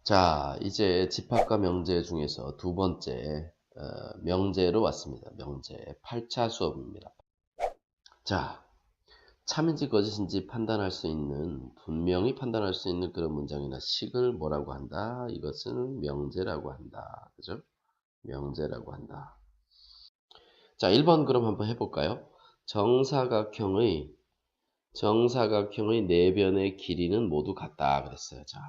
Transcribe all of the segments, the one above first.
자, 이제 집합과 명제 중에서 두 번째 명제로 왔습니다. 명제 8차 수업입니다. 자, 참인지 거짓인지 판단할 수 있는, 분명히 판단할 수 있는 그런 문장이나 식을 뭐라고 한다? 이것은 명제라고 한다. 그죠? 명제라고 한다. 자, 1번 그럼 한번 해볼까요? 정사각형의 네 변의 길이는 모두 같다 그랬어요. 자,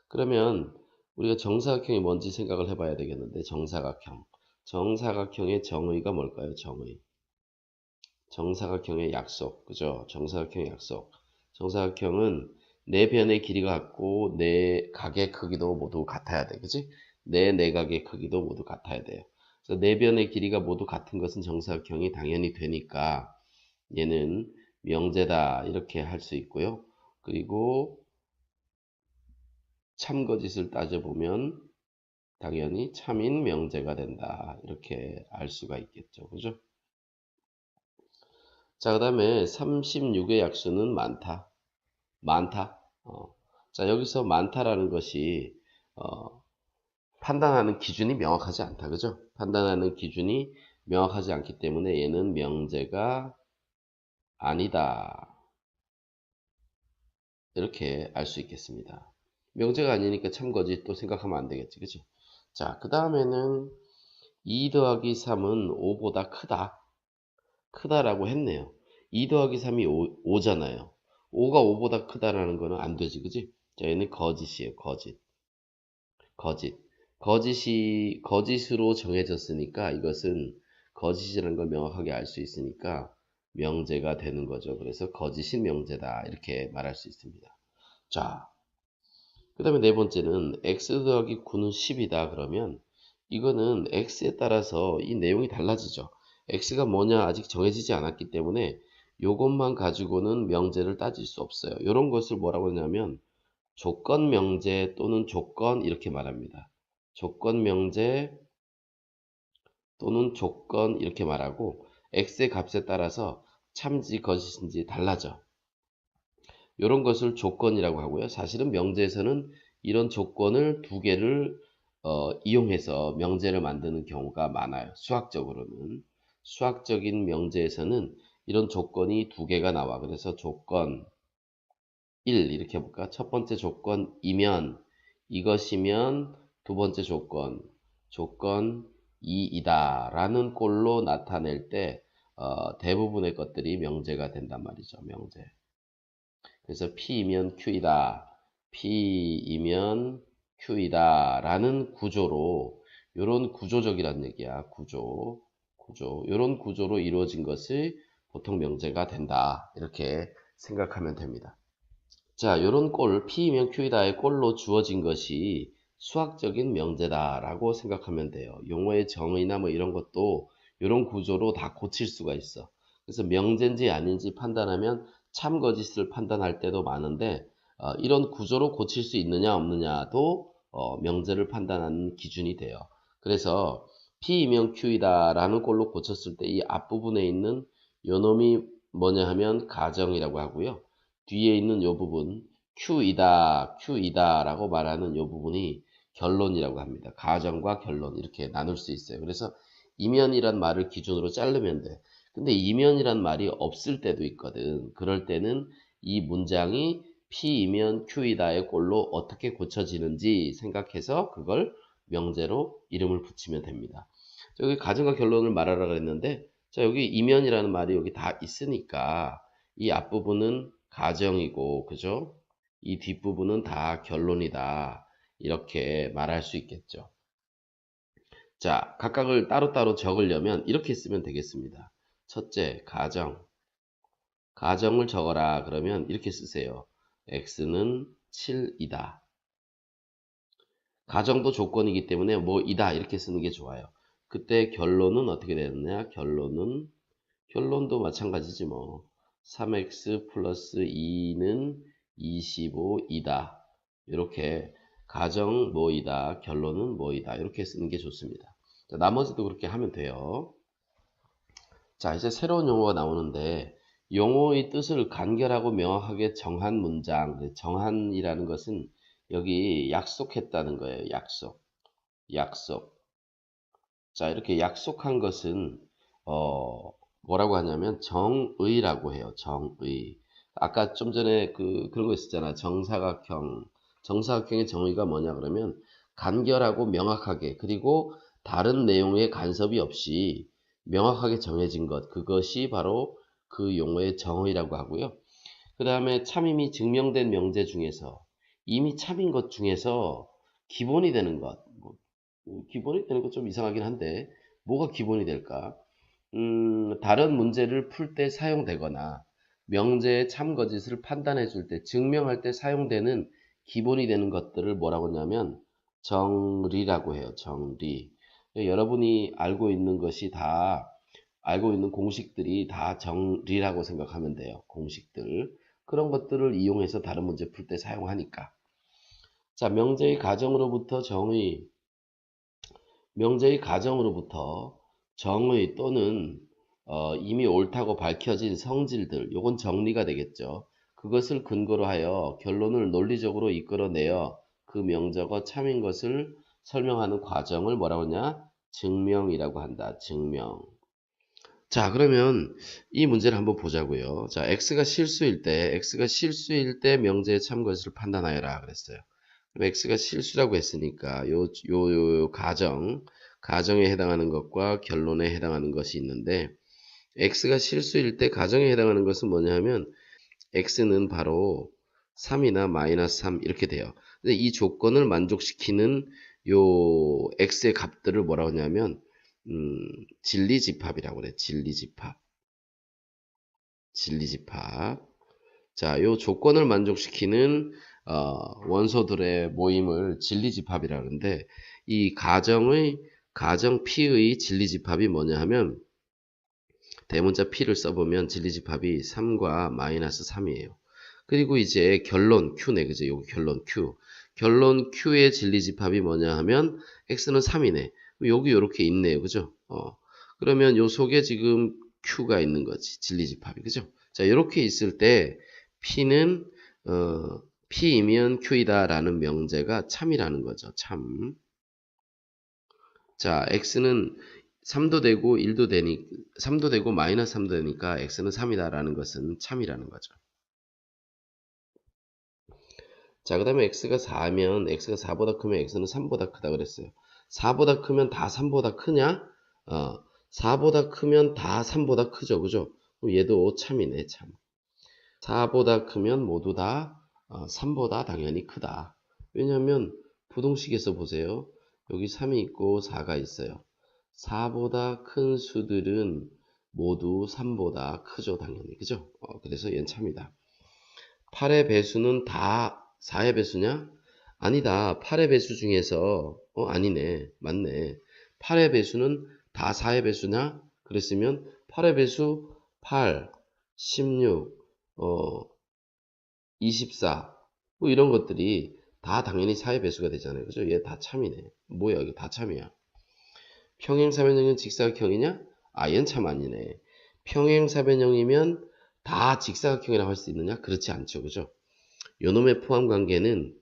그러면 우리가 정사각형이 뭔지 생각을 해봐야 되겠는데, 정사각형의 정의가 뭘까요? 정사각형의 약속, 그죠? 정사각형의 약속. 정사각형은 네 변의 길이가 같고 네 각의 크기도 모두 같아야 돼, 그지? 네 내각의 크기도 모두 같아야 돼요. 그래서 네 변의 길이가 모두 같은 것은 정사각형이 당연히 되니까 얘는 명제다 이렇게 할 수 있고요. 그리고 참거짓을 따져보면 당연히 참인 명제가 된다. 이렇게 알 수가 있겠죠. 그죠? 자, 그 다음에 36의 약수는 많다. 많다. 자, 여기서 많다라는 것이 판단하는 기준이 명확하지 않다. 그죠? 판단하는 기준이 명확하지 않기 때문에 얘는 명제가 아니다. 이렇게 알 수 있겠습니다. 명제가 아니니까 참거짓 또 생각하면 안 되겠지. 그죠? 자, 그 다음에는 2 더하기 3은 5보다 크다라고 했네요. 2 더하기 3이 5잖아요. 5가 5보다 크다라는 거는 안 되지, 그지? 자, 얘는 거짓이에요, 거짓. 거짓으로 정해졌으니까 이것은 거짓이라는 걸 명확하게 알 수 있으니까 명제가 되는 거죠. 그래서 거짓이 명제다. 이렇게 말할 수 있습니다. 자, 그 다음에 네 번째는 x 더하기 9는 10이다. 그러면 이거는 x에 따라서 이 내용이 달라지죠. x가 뭐냐 아직 정해지지 않았기 때문에 이것만 가지고는 명제를 따질 수 없어요. 이런 것을 뭐라고 하냐면 조건 명제 또는 조건 이렇게 말합니다. 조건 명제 또는 조건 이렇게 말하고 x의 값에 따라서 참지 거짓인지 달라져. 이런 것을 조건이라고 하고요. 사실은 명제에서는 이런 조건을 두 개를 이용해서 명제를 만드는 경우가 많아요. 수학적인 명제에서는 이런 조건이 두 개가 나와. 그래서 조건 1 이렇게 해볼까? 첫 번째 조건이면 이것이면 두 번째 조건 2이다 라는 꼴로 나타낼 때 대부분의 것들이 명제가 된단 말이죠. 명제. 그래서 P이면 Q이다. P이면 Q이다. 라는 구조로, 요런 구조적이란 얘기야. 요런 구조로 이루어진 것이 보통 명제가 된다. 이렇게 생각하면 됩니다. 자, 요런 꼴, P이면 Q이다의 꼴로 주어진 것이 수학적인 명제다라고 생각하면 돼요. 용어의 정의나 뭐 이런 것도 요런 구조로 다 고칠 수가 있어. 그래서 명제인지 아닌지 판단하면 참거짓을 판단할 때도 많은데 이런 구조로 고칠 수 있느냐 없느냐도 명제를 판단하는 기준이 돼요. 그래서 P이면 Q이다 라는 꼴로 고쳤을 때 이 앞부분에 있는 요놈이 뭐냐 하면 가정이라고 하고요. 뒤에 있는 요 부분 Q이다 라고 말하는 요 부분이 결론이라고 합니다. 가정과 결론 이렇게 나눌 수 있어요. 그래서 이면이란 말을 기준으로 자르면 돼. 근데 이면이란 말이 없을 때도 있거든. 그럴 때는 이 문장이 P이면 Q이다의 꼴로 어떻게 고쳐지는지 생각해서 그걸 명제로 이름을 붙이면 됩니다. 여기 가정과 결론을 말하라 그랬는데 자, 여기 이면이라는 말이 여기 다 있으니까 이 앞부분은 가정이고, 그죠? 이 뒷부분은 다 결론이다. 이렇게 말할 수 있겠죠. 자, 각각을 따로따로 적으려면 이렇게 쓰면 되겠습니다. 첫째, 가정을 적어라. 그러면 이렇게 쓰세요. x는 7이다. 가정도 조건이기 때문에 뭐 이다 이렇게 쓰는 게 좋아요. 그때 결론은 어떻게 되느냐? 결론도 마찬가지지 뭐. 3x 플러스 2는 25이다. 이렇게 가정 뭐이다, 결론은 뭐이다. 이렇게 쓰는 게 좋습니다. 자, 나머지도 그렇게 하면 돼요. 자, 이제 새로운 용어가 나오는데 용어의 뜻을 간결하고 명확하게 정한 문장, 정한이라는 것은 여기 약속했다는 거예요. 약속. 자, 이렇게 약속한 것은 뭐라고 하냐면 정의라고 해요. 정의. 아까 좀 전에 그런 거 있었잖아. 정사각형. 정사각형의 정의가 뭐냐 그러면 간결하고 명확하게, 그리고 다른 내용의 간섭이 없이 명확하게 정해진 것. 그것이 바로 그 용어의 정의라고 하고요. 그 다음에 참임이 증명된 명제 중에서, 이미 참인 것 중에서 기본이 되는 것. 기본이 되는 것 좀 이상하긴 한데 뭐가 기본이 될까? 다른 문제를 풀 때 사용되거나 명제의 참거짓을 판단해 줄 때, 증명할 때 사용되는 기본이 되는 것들을 뭐라고 하냐면 정리라고 해요. 정리. 여러분이 알고 있는 것이 다, 알고 있는 공식들이 다 정리라고 생각하면 돼요. 공식들. 그런 것들을 이용해서 다른 문제 풀 때 사용하니까. 자, 명제의 가정으로부터 정의 또는 이미 옳다고 밝혀진 성질들, 요건 정리가 되겠죠. 그것을 근거로 하여 결론을 논리적으로 이끌어내어 그 명제가 참인 것을 설명하는 과정을 뭐라고 하냐? 증명이라고 한다. 증명. 자, 그러면 이 문제를 한번 보자고요. 자, x가 실수일 때 명제의 참 것을 판단하여라 그랬어요. 그럼 x가 실수라고 했으니까 요 가정에 해당하는 것과 결론에 해당하는 것이 있는데, x가 실수일 때 가정에 해당하는 것은 뭐냐 하면 x는 바로 3이나 마이너스 3 이렇게 돼요. 근데 이 조건을 만족시키는 요 x의 값들을 뭐라고 하냐면 진리집합이라고 그래. 진리집합. 자, 요 조건을 만족시키는 원소들의 모임을 진리집합이라고 하는데, 이 가정 P의 진리집합이 뭐냐 하면 대문자 P를 써보면 진리집합이 3과 마이너스 3이에요. 그리고 이제 결론 Q네. 그죠? 요거 결론 Q. 결론 Q의 진리집합이 뭐냐 하면 X는 3이네. 여기 이렇게 있네요. 그죠? 그러면 요 속에 지금 Q가 있는 거지. 진리집합이. 그죠? 자, 이렇게 있을 때 P는 P이면 Q이다 라는 명제가 참이라는 거죠. 참. 자, X는 3도 되고 1도 되니 3도 되고 마이너스 3도 되니까 X는 3이다 라는 것은 참이라는 거죠. 자, 그 다음에 X가 4면 X가 4보다 크면 X는 3보다 크다 그랬어요. 4보다 크면 다 3보다 크냐? 4보다 크면 다 3보다 크죠. 그죠? 얘도 참이네. 참. 4보다 크면 모두 다 3보다 당연히 크다. 왜냐하면 부동식에서 보세요. 여기 3이 있고 4가 있어요. 4보다 큰 수들은 모두 3보다 크죠. 당연히. 그죠? 그래서 얘는 참이다. 8의 배수는 다 4의 배수냐? 아니다. 8의 배수 중에서 아니네. 맞네. 8의 배수는 다 4의 배수냐? 그랬으면 8의 배수 8, 16, 24 뭐 이런 것들이 다 당연히 4의 배수가 되잖아요. 그죠? 얘 다 참이네. 뭐야 이거 다 참이야. 평행사변형은 직사각형이냐? 얘는 참 아니네. 평행사변형이면 다 직사각형이라고 할 수 있느냐? 그렇지 않죠. 그죠? 요놈의 포함관계는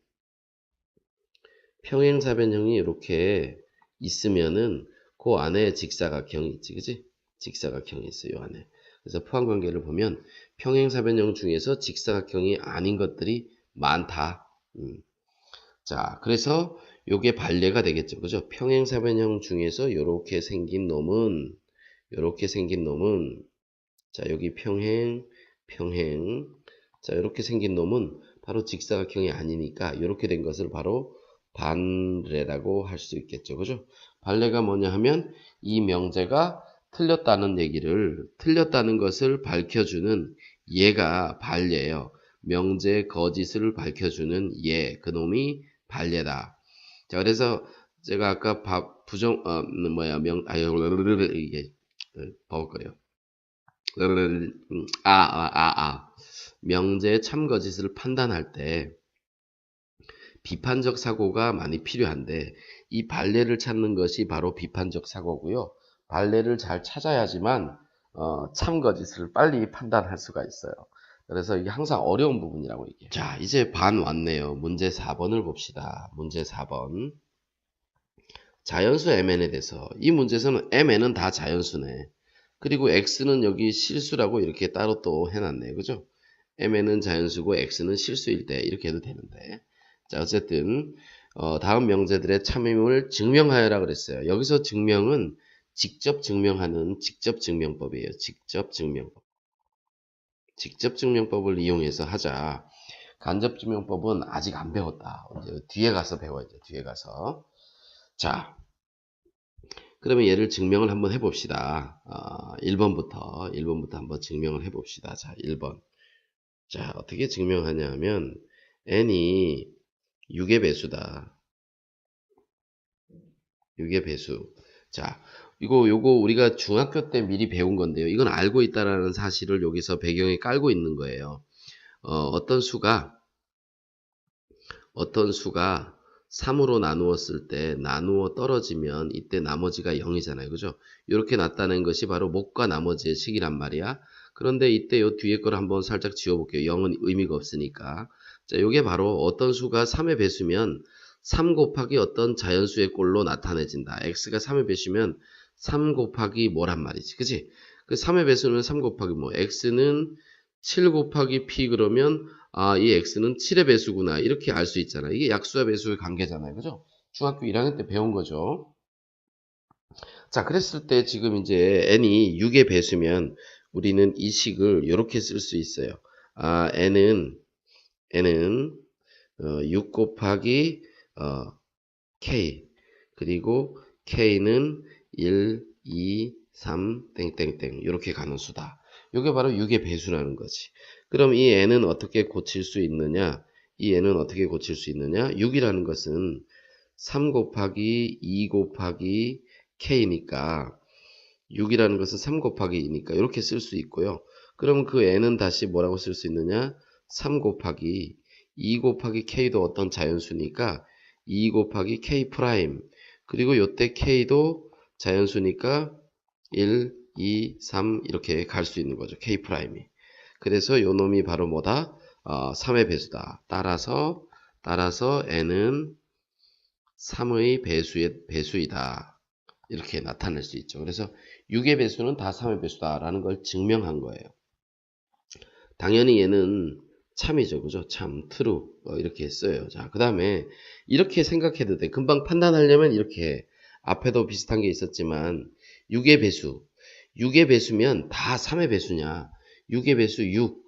평행사변형이 이렇게 있으면은 그 안에 직사각형이 있지. 그지? 직사각형이 있어요. 요 안에. 그래서 포함관계를 보면 평행사변형 중에서 직사각형이 아닌 것들이 많다. 자, 그래서 요게 반례가 되겠죠. 그죠? 평행사변형 중에서 요렇게 생긴 놈은 자, 여기 평행 자, 이렇게 생긴 놈은 바로 직사각형이 아니니까 이렇게 된 것을 바로 반례라고 할 수 있겠죠. 그죠? 반례가 뭐냐 하면 이 명제가 틀렸다는 것을 밝혀주는 얘가 반례예요. 명제의 거짓을 밝혀주는 그놈이 반례다. 자, 그래서 제가 아까 이게 버벅 거예요. 명제의 참거짓을 판단할 때 비판적 사고가 많이 필요한데, 이 반례를 찾는 것이 바로 비판적 사고고요. 반례를 잘 찾아야지만 참거짓을 빨리 판단할 수가 있어요. 그래서 이게 항상 어려운 부분이라고 이게. 자, 이제 반 왔네요. 문제 4번을 봅시다. 문제 4번. 자연수 mn에 대해서 이 문제에서는 mn은 다 자연수네. 그리고 x는 여기 실수라고 이렇게 따로 또 해놨네. 그죠? mn은 자연수고 x는 실수일 때 이렇게 해도 되는데. 자, 어쨌든 다음 명제들의 참임을 증명하여라 그랬어요. 여기서 증명은 직접 증명하는 직접 증명법이에요. 직접 증명법. 직접 증명법을 이용해서 하자. 간접 증명법은 아직 안 배웠다. 이제 뒤에 가서 배워야죠. 뒤에 가서. 자, 그러면 얘를 증명을 한번 해봅시다. 1번부터 한번 증명을 해봅시다. 자, 1번. 자, 어떻게 증명하냐 하면 n이 6의 배수다. 6의 배수. 자, 요거 우리가 중학교 때 미리 배운 건데요. 이건 알고 있다라는 사실을 여기서 배경에 깔고 있는 거예요. 어떤 수가 3으로 나누었을 때 나누어 떨어지면 이때 나머지가 0이잖아요. 그죠? 이렇게 나타낸 것이 바로 목과 나머지의 식이란 말이야. 그런데 이때 요 뒤에 거를 한번 살짝 지워볼게요. 0은 의미가 없으니까. 자, 요게 바로 어떤 수가 3의 배수면 3 곱하기 어떤 자연수의 꼴로 나타내진다. x가 3의 배수면 3 곱하기 뭐란 말이지. 그치? 그 3의 배수는 3 곱하기 뭐 x는 7 곱하기 p 그러면 이 x는 7의 배수구나. 이렇게 알 수 있잖아. 이게 약수와 배수의 관계잖아요. 그죠? 중학교 1학년 때 배운 거죠. 자, 그랬을 때 지금 이제 n이 6의 배수면 우리는 이 식을 이렇게 쓸 수 있어요. n은 6 곱하기 k 그리고 k는 1, 2, 3 땡땡땡 이렇게 가는 수다. 이게 바로 6의 배수라는 거지. 그럼 이 n은 어떻게 고칠 수 있느냐? 이 n은 어떻게 고칠 수 있느냐? 6이라는 것은 3 곱하기 2 곱하기 k니까 6이라는 것은 3 곱하기 2니까 이렇게 쓸 수 있고요. 그럼 그 n은 다시 뭐라고 쓸 수 있느냐? 3 곱하기 2 곱하기 k도 어떤 자연수니까 2 곱하기 k 프라임 그리고 요때 k도 자연수니까 1, 2, 3 이렇게 갈 수 있는 거죠. k 프라임이. 그래서 요 놈이 바로 뭐다? 3의 배수다. 따라서 n은 3의 배수이다. 이렇게 나타낼 수 있죠. 그래서 6의 배수는 다 3의 배수다라는 걸 증명한 거예요. 당연히 얘는 참이죠. 그죠? 참, true. 이렇게 했어요. 자, 그 다음에 이렇게 생각해도 돼. 금방 판단하려면 이렇게 앞에도 비슷한 게 있었지만 6의 배수. 6의 배수면 다 3의 배수냐? 6의 배수 6.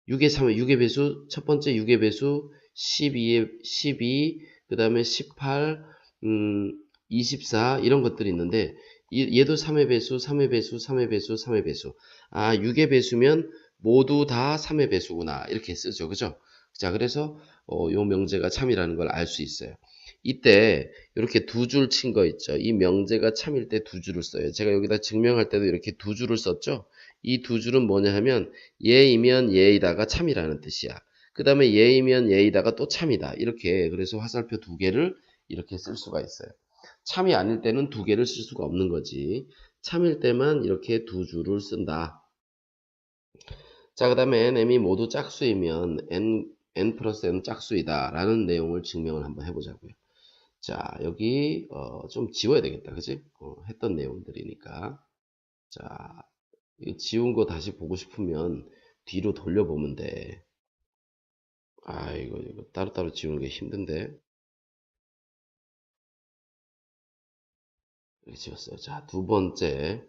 6의 3의 6의 배수 첫 번째 6의 배수 12, 그 다음에 18, 24 이런 것들이 있는데 얘도 3의 배수, 3의 배수, 3의 배수, 3의 배수. 6의 배수면 모두 다 3의 배수구나. 이렇게 쓰죠. 그죠? 자, 그래서 요 명제가 참이라는 걸 알 수 있어요. 이때 이렇게 두 줄 친 거 있죠. 이 명제가 참일 때 두 줄을 써요. 제가 여기다 증명할 때도 이렇게 두 줄을 썼죠. 이 두 줄은 뭐냐 하면 얘이면 얘이다가 참이라는 뜻이야. 그 다음에 얘이면 얘이다가 또 참이다. 이렇게 그래서 화살표 두 개를 이렇게 쓸 수가 있어요. 참이 아닐 때는 두 개를 쓸 수가 없는 거지. 참일 때만 이렇게 두 줄을 쓴다. 자, 그 다음에 nm이 모두 짝수이면 n 플러스 n 짝수이다 라는 내용을 증명을 한번 해보자고요. 자, 여기 좀 지워야 되겠다. 그치? 했던 내용들이니까. 자, 이거 지운 거 다시 보고 싶으면 뒤로 돌려보면 돼. 이거 따로따로 지우는 게 힘든데. 이렇게 지웠어요. 자, 두 번째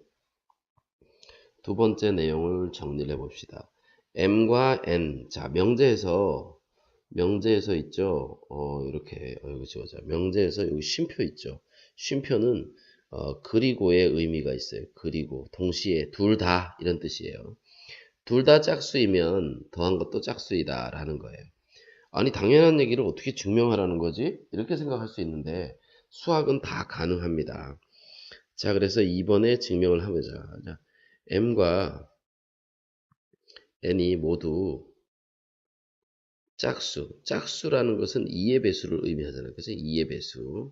내용을 정리를 해봅시다. m과 n. 자, 명제에서 있죠. 이렇게 여기 지워져. 명제에서 여기 쉼표 있죠. 쉼표는 그리고의 의미가 있어요. 그리고 동시에 둘 다 이런 뜻이에요. 둘 다 짝수이면 더한 것도 짝수이다 라는 거예요. 아니 당연한 얘기를 어떻게 증명하라는 거지? 이렇게 생각할 수 있는데 수학은 다 가능합니다. 자, 그래서 이번에 증명을 해보자. 자, m과 n이 모두 짝수라는 것은 2의 배수를 의미하잖아요. 그래서 2의 배수.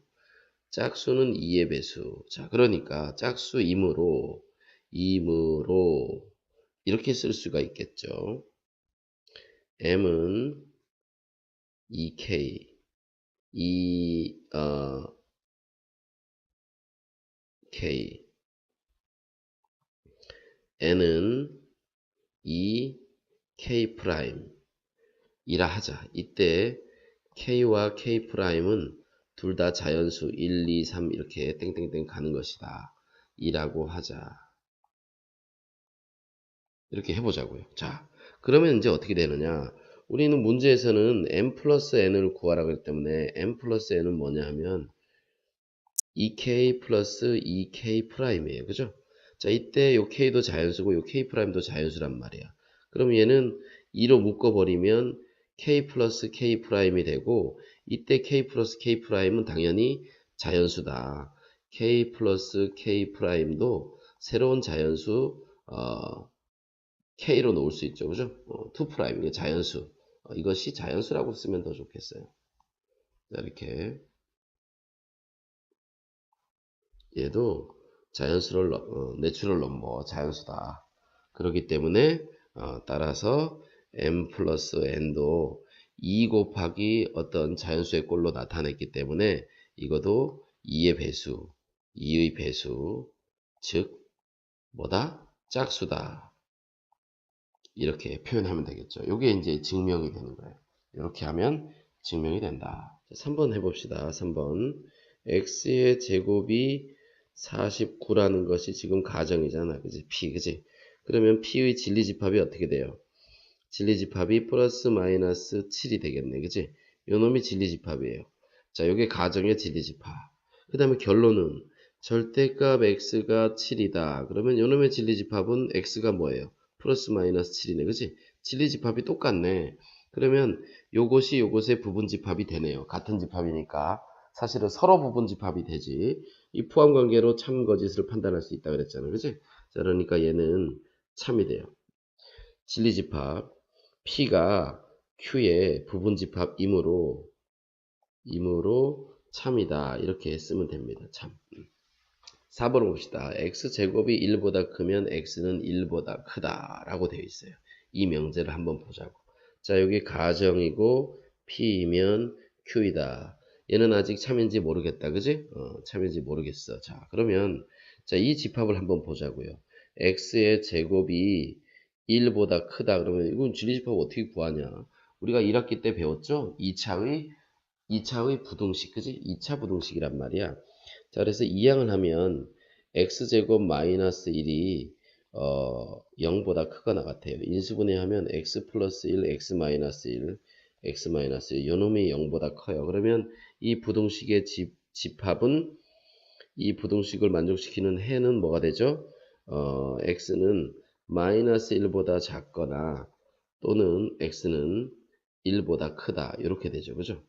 짝수는 2의 배수. 자, 그러니까 짝수이므로 이렇게 쓸 수가 있겠죠. m은 2k, k, n은 2k 프라임 이라 하자. 이때 k와 k 프라임은 둘 다 자연수 1, 2, 3 이렇게 땡땡땡 가는 것이다. 이라고 하자. 이렇게 해보자고요. 자, 그러면 이제 어떻게 되느냐? 우리는 문제에서는 m 플러스 n을 구하라고 했기 때문에 m 플러스 n은 뭐냐 하면 2k 플러스 2k 프라임이에요. 그죠? 자, 이때 요 k도 자연수고 요 k 프라임도 자연수란 말이야. 그럼 얘는 2로 묶어버리면 k 플러스 k 프라임이 되고 이때 k 플러스 k 프라임은 당연히 자연수다. k 플러스 k 프라임도 새로운 자연수 k로 놓을 수 있죠. 그죠? 2 프라임, 이게 자연수. 이것이 자연수라고 쓰면 더 좋겠어요. 자, 이렇게. 얘도 자연수를, 내추럴 넘버, 자연수다. 그렇기 때문에, 따라서 m 플러스 n도 2 곱하기 어떤 자연수의 꼴로 나타냈기 때문에 이것도 2의 배수, 2의 배수, 즉, 뭐다? 짝수다. 이렇게 표현하면 되겠죠. 이게 이제 증명이 되는 거예요. 이렇게 하면 증명이 된다. 3번 해봅시다. 3번. x의 제곱이 49라는 것이 지금 가정이잖아. 그지? p, 그지? 그러면 p의 진리집합이 어떻게 돼요? 진리집합이 플러스 마이너스 7이 되겠네. 그지? 요 놈이 진리집합이에요. 자, 요게 가정의 진리집합. 그 다음에 결론은 절대값 x가 7이다. 그러면 요 놈의 진리집합은 x가 뭐예요? 플러스 마이너스 7이네. 그지? 진리집합이 똑같네. 그러면 요것이 요것의 부분집합이 되네요. 같은 집합이니까. 사실은 서로 부분집합이 되지. 이 포함관계로 참 거짓을 판단할 수 있다 그랬잖아요. 그지? 자, 그러니까 얘는 참이 돼요. 진리집합 P가 Q의 부분집합이므로 참이다. 이렇게 쓰면 됩니다. 참. 4번 봅시다. x제곱이 1보다 크면 x는 1보다 크다 라고 되어 있어요. 이 명제를 한번 보자고. 자, 여기 가정이고 P이면 Q이다. 얘는 아직 참인지 모르겠다. 그지? 참인지 모르겠어. 자, 그러면 자, 이 집합을 한번 보자고요. x의 제곱이 1보다 크다. 그러면 이건 진리집합 어떻게 구하냐? 우리가 1학기 때 배웠죠? 2차의 부등식, 그지? 2차 부등식이란 말이야. 자, 그래서 이항을 하면 x제곱 마이너스 1이 0보다 크거나 같아요. 인수분해하면 x 플러스 1, x 마이너스 1, x 마이너스 1, 요놈이 0보다 커요. 그러면 이 부등식의 집합은 이 부등식을 만족시키는 해는 뭐가 되죠? x는 마이너스 1보다 작거나 또는 x는 1보다 크다. 이렇게 되죠. 그죠?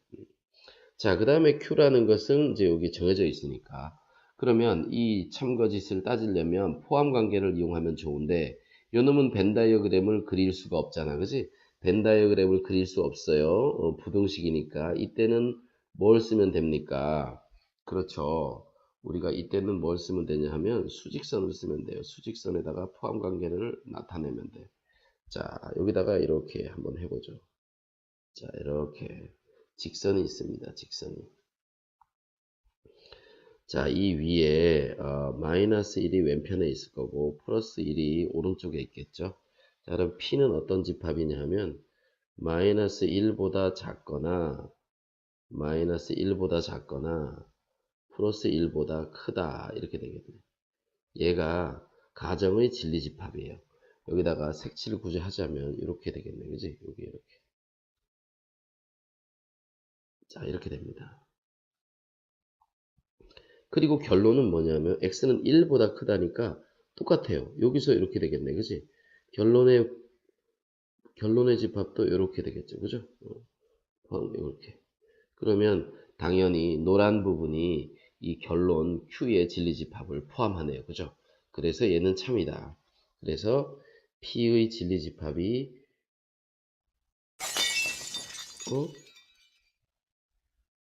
자, 그 다음에 Q라는 것은 이제 여기 정해져 있으니까. 그러면 이 참거짓을 따지려면 포함관계를 이용하면 좋은데, 요 놈은 벤 다이어그램을 그릴 수가 없잖아. 그지? 벤 다이어그램을 그릴 수 없어요. 부등식이니까. 이때는 뭘 쓰면 됩니까? 그렇죠. 우리가 이때는 뭘 쓰면 되냐 하면 수직선을 쓰면 돼요. 수직선에다가 포함관계를 나타내면 돼. 자, 여기다가 이렇게 한번 해보죠. 자, 이렇게. 직선이 있습니다. 직선이. 자, 이 위에 마이너스 1이 왼편에 있을 거고 플러스 1이 오른쪽에 있겠죠. 자, 그럼 P는 어떤 집합이냐 하면 마이너스 1보다 작거나 마이너스 1보다 작거나 플러스 1보다 크다 이렇게 되겠네. 얘가 가정의 진리집합이에요. 여기다가 색칠 구제하자면 이렇게 되겠네. 그지? 여기 이렇게. 자, 이렇게 됩니다. 그리고 결론은 뭐냐면 x는 1보다 크다니까 똑같아요. 여기서 이렇게 되겠네. 그지? 결론의 집합도 이렇게 되겠죠. 그죠? 이렇게. 그러면 당연히 노란 부분이 이 결론 Q의 진리집합을 포함하네요. 그죠? 그래서 얘는 참이다. 그래서 P의 진리집합이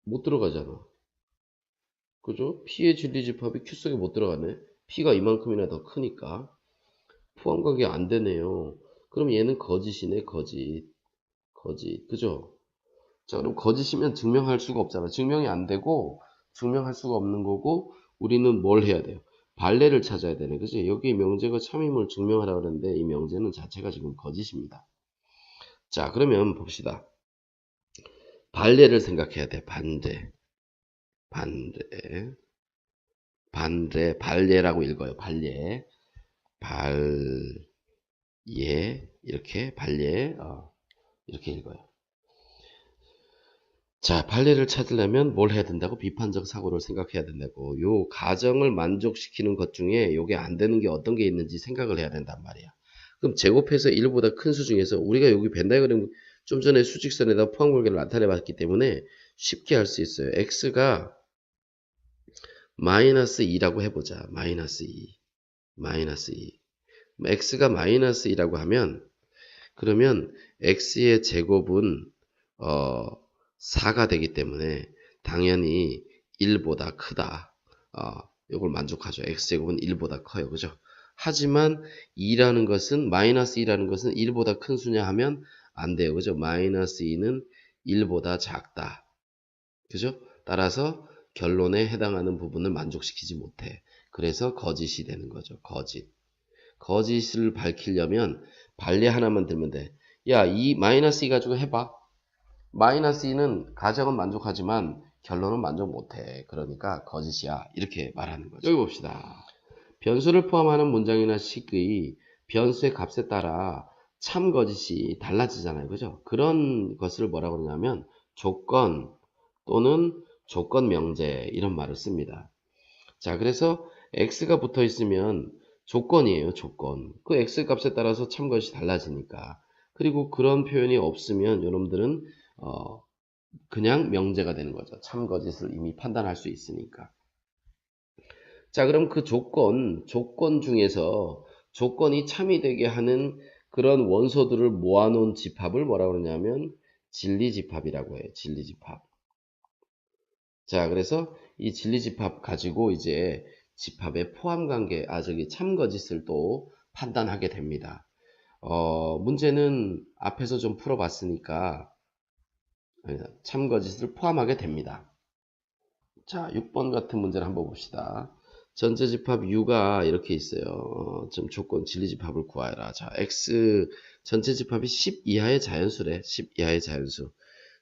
못 들어가잖아. 그죠? P의 진리집합이 Q 속에 못 들어가네. P가 이만큼이나 더 크니까 포함관계 안 되네요. 그럼 얘는 거짓이네. 거짓. 거짓. 그죠? 자, 그럼 거짓이면 증명할 수가 없잖아. 증명이 안 되고, 증명할 수가 없는 거고, 우리는 뭘 해야 돼요? 발레를 찾아야 되네. 그지? 여기 명제가 참임을 증명하라 그러는데, 이 명제는 자체가 지금 거짓입니다. 자, 그러면 봅시다. 반례를 생각해야 돼. 반대. 발례라고 읽어요. 발례. 이렇게, 발례. 이렇게 읽어요. 자, 발례를 찾으려면 뭘 해야 된다고? 비판적 사고를 생각해야 된다고. 요 가정을 만족시키는 것 중에 요게 안 되는 게 어떤 게 있는지 생각을 해야 된단 말이야. 그럼 제곱해서 1보다 큰 수 중에서 우리가 여기 벤다이그램 좀 전에 수직선에다 포항골개를 나타내 봤기 때문에 쉽게 할 수 있어요. x가 마이너스 2라고 해보자. 마이너스 2. x가 마이너스 2라고 하면 그러면 x의 제곱은 4가 되기 때문에 당연히 1보다 크다. 이걸 만족하죠. x제곱은 1보다 커요. 그죠? 하지만 2라는 것은 마이너스 2라는 것은 1보다 큰 수냐 하면 안 돼요. 그죠? 마이너스 2는 1보다 작다. 그죠? 따라서 결론에 해당하는 부분을 만족시키지 못해. 그래서 거짓이 되는 거죠. 거짓을 밝히려면 발례 하나만 들면 돼. 야, 이 마이너스 2 가지고 해봐. 마이너스 2는 가정은 만족하지만 결론은 만족 못해. 그러니까 거짓이야. 이렇게 말하는 거죠. 여기 봅시다. 변수를 포함하는 문장이나 식의 변수의 값에 따라 참 거짓이 달라지잖아요. 그죠? 그런 것을 뭐라고 그러냐면 조건 또는 조건 명제 이런 말을 씁니다. 자, 그래서 x가 붙어 있으면 조건이에요. 조건. 그 x 값에 따라서 참 거짓이 달라지니까. 그리고 그런 표현이 없으면 여러분들은 그냥 명제가 되는 거죠. 참 거짓을 이미 판단할 수 있으니까. 자, 그럼 그 조건 중에서 조건이 참이 되게 하는 그런 원소들을 모아놓은 집합을 뭐라고 그러냐면 진리집합이라고 해요. 진리집합. 자, 그래서 이 진리집합 가지고 이제 집합의 포함관계, 저기 참거짓을 또 판단하게 됩니다. 문제는 앞에서 좀 풀어봤으니까 참거짓을 포함하게 됩니다. 자, 6번 같은 문제를 한번 봅시다. 전체집합 U가 이렇게 있어요. 좀 조건 진리집합을 구하여라. 자, X 전체집합이 10 이하의 자연수래. 10 이하의 자연수.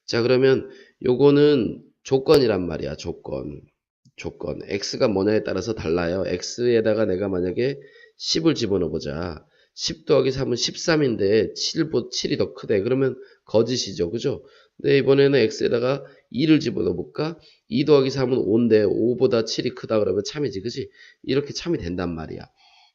자, 그러면 요거는 조건이란 말이야. 조건. x가 뭐냐에 따라서 달라요. x에다가 내가 만약에 10을 집어넣어 보자. 10 더하기 3은 13인데 7이 더 크대. 그러면 거짓이죠. 그죠? 근데 이번에는 x에다가 2를 집어넣어 볼까? 2 더하기 3은 5인데 5보다 7이 크다 그러면 참이지. 그지? 이렇게 참이 된단 말이야.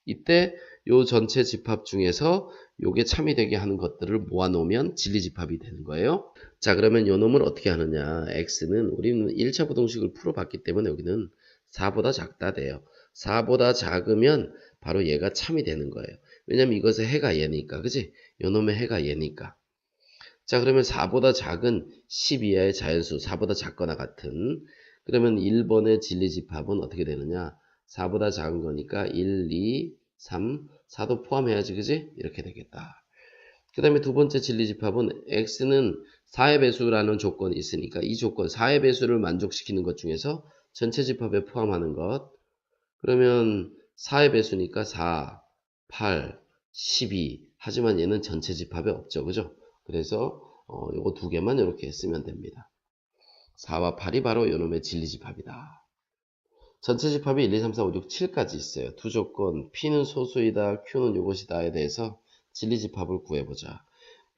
이때 요 전체 집합 중에서 요게 참이 되게 하는 것들을 모아놓으면 진리집합이 되는 거예요. 자, 그러면 요 놈을 어떻게 하느냐. x는 우리는 1차 부동식을 풀어봤기 때문에 여기는 4보다 작다 돼요. 4보다 작으면 바로 얘가 참이 되는 거예요. 왜냐면 이것의 해가 얘니까. 그지? 요 놈의 해가 얘니까. 자, 그러면 4보다 작은 10 이하의 자연수, 4보다 작거나 같은. 그러면 1번의 진리집합은 어떻게 되느냐. 4보다 작은 거니까 1, 2, 3, 4도 포함해야지. 그지? 이렇게 되겠다. 그 다음에 두 번째 진리집합은 x는 4의 배수라는 조건이 있으니까 이 조건 4의 배수를 만족시키는 것 중에서 전체 집합에 포함하는 것. 그러면 4의 배수니까 4, 8, 12. 하지만 얘는 전체 집합에 없죠. 그죠? 그래서 요거 두 개만 이렇게 쓰면 됩니다. 4와 8이 바로 요놈의 진리집합이다. 전체 집합이 1, 2, 3, 4, 5, 6, 7까지 있어요. 두 조건 P는 소수이다, Q는 요것이다에 대해서 진리집합을 구해보자.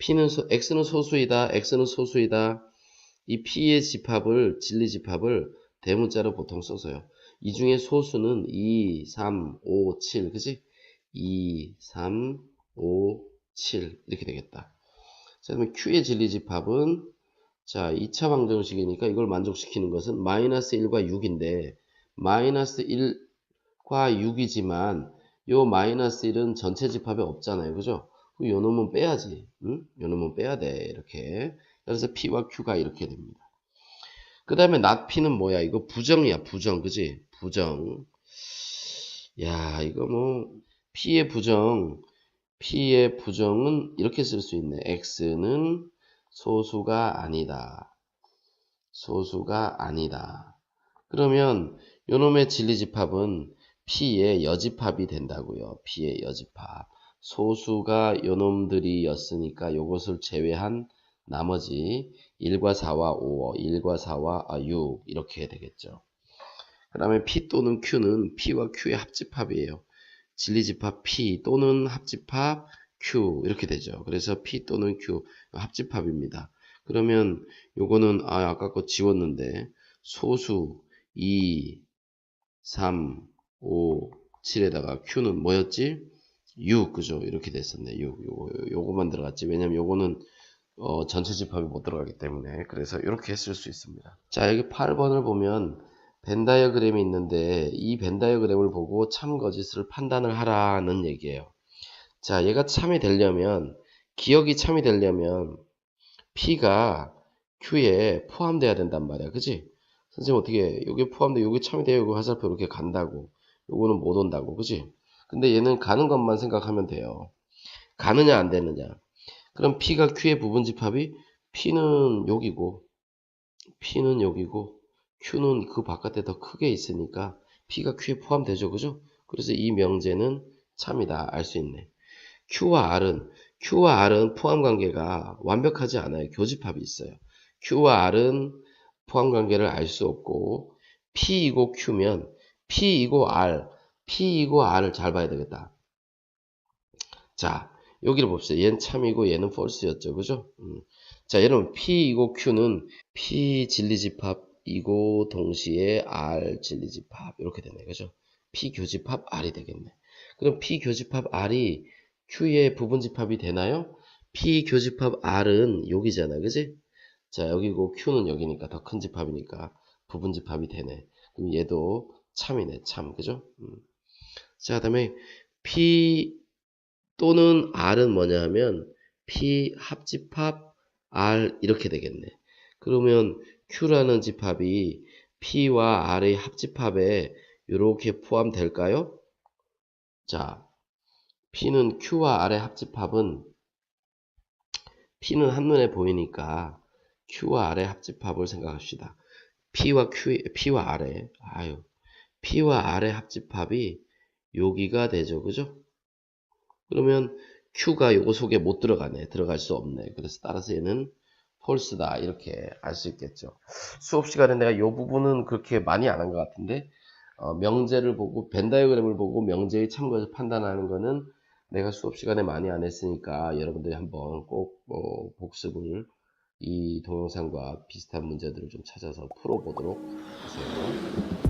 X는 소수이다, X는 소수이다. 이 P의 집합을, 진리집합을 대문자로 보통 써서요. 이 중에 소수는 2, 3, 5, 7, 그지? 2, 3, 5, 7 이렇게 되겠다. 자, 그러면 Q의 진리집합은 자, 2차 방정식이니까 이걸 만족시키는 것은 마이너스 1과 6인데 마이너스 1과 6이지만 요 마이너스 1은 전체 집합에 없잖아요. 그죠? 요 놈은 빼야지. 응? 요 놈은 빼야 돼. 이렇게. 그래서 P와 Q가 이렇게 됩니다. 그 다음에 not P는 뭐야? 이거 부정이야. 부정. 그지? 부정. 야, 이거 뭐 P의 부정은 이렇게 쓸 수 있네. X는 소수가 아니다. 소수가 아니다. 그러면 요놈의 진리집합은 P의 여집합이 된다고요. P의 여집합. 소수가 요놈들이었으니까 요것을 제외한 나머지 1과 4와 5, 1과 4와 6 이렇게 되겠죠. 그 다음에 P 또는 Q는 P와 Q의 합집합이에요. 진리집합 P 또는 합집합 Q 이렇게 되죠. 그래서 P 또는 Q 합집합입니다. 그러면 요거는 아까 거 지웠는데 소수 2, 3, 5, 7에다가 Q는 뭐였지? 6 그죠? 이렇게 됐었네. 6 요거만 들어갔지. 왜냐면 요거는 전체 집합이 못 들어가기 때문에. 그래서 이렇게 했을 수 있습니다. 자, 여기 8번을 보면 벤 다이어그램이 있는데 이 벤 다이어그램을 보고 참 거짓을 판단을 하라는 얘기예요. 자, 얘가 참이 되려면 기억이 참이 되려면 P가 Q에 포함돼야 된단 말이야. 그치? 선생님 어떻게 여기 포함돼 여기 참이 돼요. 여기 화살표 이렇게 간다고. 요거는 못 온다고. 그치? 근데 얘는 가는 것만 생각하면 돼요. 가느냐 안 되느냐. 그럼 P가 Q의 부분집합이 P는 여기고 P는 여기고 Q는 그 바깥에 더 크게 있으니까 P가 Q에 포함되죠. 그죠? 그래서 이 명제는 참이다. 알 수 있네. Q와 R은 포함관계가 완벽하지 않아요. 교집합이 있어요. Q와 R은 포함관계를 알 수 없고 P이고 Q면 P이고 R을 잘 봐야 되겠다. 자, 여기를 봅시다. 얘는 참이고 얘는 false였죠. 그죠? 자, 여러분 P이고 Q는 P 진리집합이고 동시에 R 진리집합 이렇게 되네. 그죠? P 교집합 R이 되겠네. 그럼 P 교집합 R이 Q의 부분집합이 되나요? P 교집합 R은 여기잖아. 그지? 자, 여기고 Q는 여기니까 더 큰 집합이니까 부분집합이 되네. 그럼 얘도 참이네. 참. 그죠? 자, 그 다음에 P 또는 R은 뭐냐 하면 P 합집합 R 이렇게 되겠네. 그러면 Q라는 집합이 P와 R의 합집합에 이렇게 포함될까요? 자, P는 Q와 R의 합집합은 P는 한눈에 보이니까 Q와 R의 합집합을 생각합시다. P와 R의 합집합이 여기가 되죠. 그죠? 그러면 Q가 요거 속에 못 들어가네. 들어갈 수 없네. 그래서 따라서 얘는 false다. 이렇게 알 수 있겠죠. 수업 시간에 내가 요 부분은 그렇게 많이 안 한 것 같은데 명제를 보고 벤 다이어그램을 보고 명제의 참고해서 판단하는 거는 내가 수업 시간에 많이 안 했으니까 여러분들이 한번 꼭 복습을 이 동영상과 비슷한 문제들을 좀 찾아서 풀어보도록 하세요.